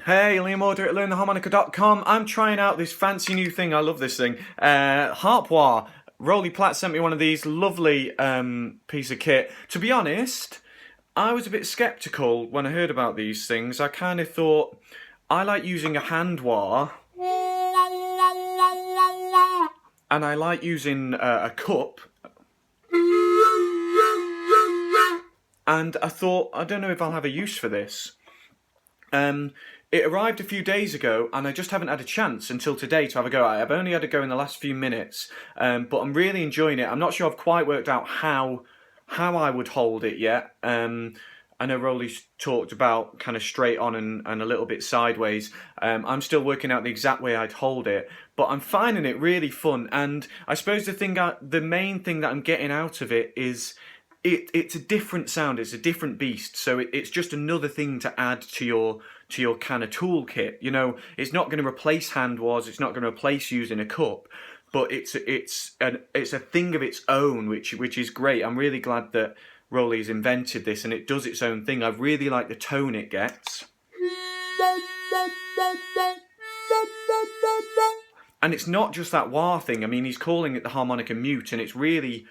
Hey, Liam Order at LearnTheHarmonica.com. I'm trying out this fancy new thing. I love this thing. Harp Wah. Roly Platt sent me one of these. Lovely piece of kit. To be honest, I was a bit sceptical when I heard about these things. I kind of thought, I like using a hand wah. And I like using a cup. And I thought, I don't know if I'll have a use for this. It arrived a few days ago, and I just haven't had a chance until today to have a go at it. I've only had a go in the last few minutes, but I'm really enjoying it. I'm not sure I've quite worked out how I would hold it yet. I know Roly's talked about kind of straight on and a little bit sideways. I'm still working out the exact way I'd hold it, but I'm finding it really fun. And I suppose the main thing that I'm getting out of it is it's a different sound. It's a different beast. So it's just another thing to add to your kind of toolkit. You know, it's not going to replace hand wahs. It's not going to replace using a cup, but it's a thing of its own, which is great. I'm really glad that Roly's invented this and it does its own thing. I really like the tone it gets. And it's not just that wah thing. I mean, he's calling it the Harmonica Mute, and it's really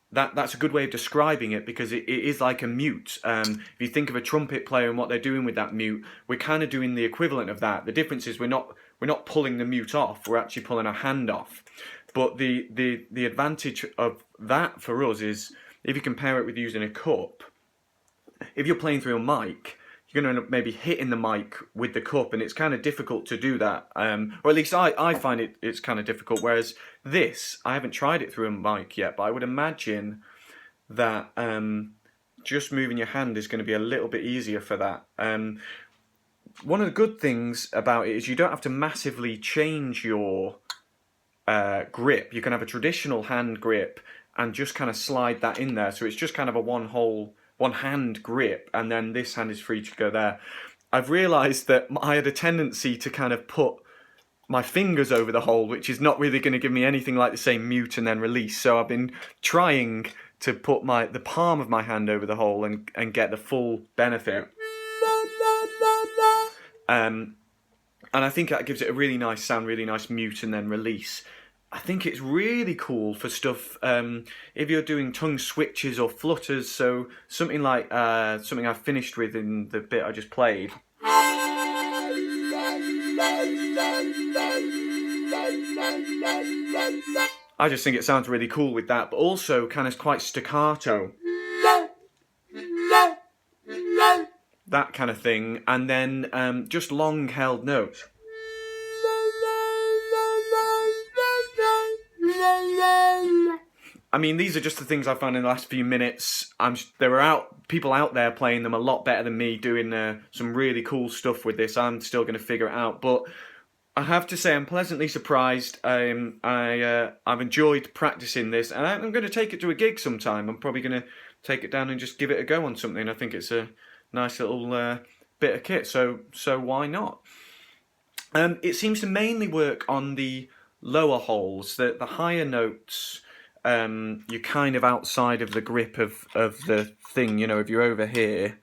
that's a good way of describing it, because it is like a mute. If you think of a trumpet player and what they're doing with that mute, we're kind of doing the equivalent of that. The difference is we're not pulling the mute off. We're actually pulling our hand off. But the advantage of that for us is, if you compare it with using a cup, if you're playing through a mic, you're going to end up maybe hitting the mic with the cup, and it's kind of difficult to do that. Or at least I find it's kind of difficult, whereas this, I haven't tried it through a mic yet, but I would imagine that just moving your hand is going to be a little bit easier for that. One of the good things about it is you don't have to massively change your grip. You can have a traditional hand grip and just kind of slide that in there, so it's just kind of a one hand grip, and then this hand is free to go there. I've realised that I had a tendency to kind of put my fingers over the hole, which is not really going to give me anything like the same mute and then release. So I've been trying to put the palm of my hand over the hole and get the full benefit. And I think that gives it a really nice sound, really nice mute and then release. I think it's really cool for stuff if you're doing tongue switches or flutters. So something like something I finished with in the bit I just played. I just think it sounds really cool with that, but also kind of quite staccato. That kind of thing, and then just long held notes. I mean, these are just the things I found in the last few minutes. There are people out there playing them a lot better than me, doing some really cool stuff with this. I'm still going to figure it out, but I have to say I'm pleasantly surprised. I've enjoyed practicing this, and I'm going to take it to a gig sometime. I'm probably going to take it down and just give it a go on something. I think it's a nice little bit of kit, so why not? It seems to mainly work on the lower holes. The higher notes, you're kind of outside of the grip of the thing. You know, if you're over here,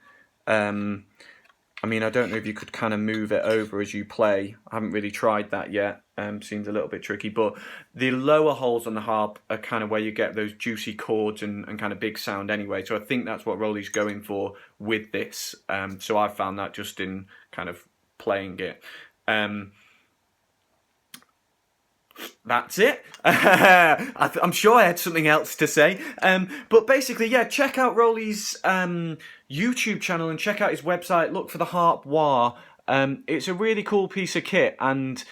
I mean, I don't know if you could kind of move it over as you play. I haven't really tried that yet. Seems a little bit tricky. But the lower holes on the harp are kind of where you get those juicy chords and kind of big sound anyway. So I think that's what Roly's going for with this. So I found that just in kind of playing it. That's it. I'm sure I had something else to say. But basically, yeah, check out Roly's YouTube channel and check out his website. Look for the Harp Wah. It's a really cool piece of kit, and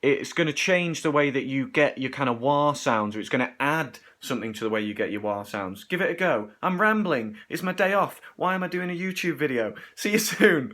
it's going to change the way that you get your kind of wah sounds, or it's going to add something to the way you get your wah sounds. Give it a go. I'm rambling. It's my day off. Why am I doing a YouTube video? See you soon.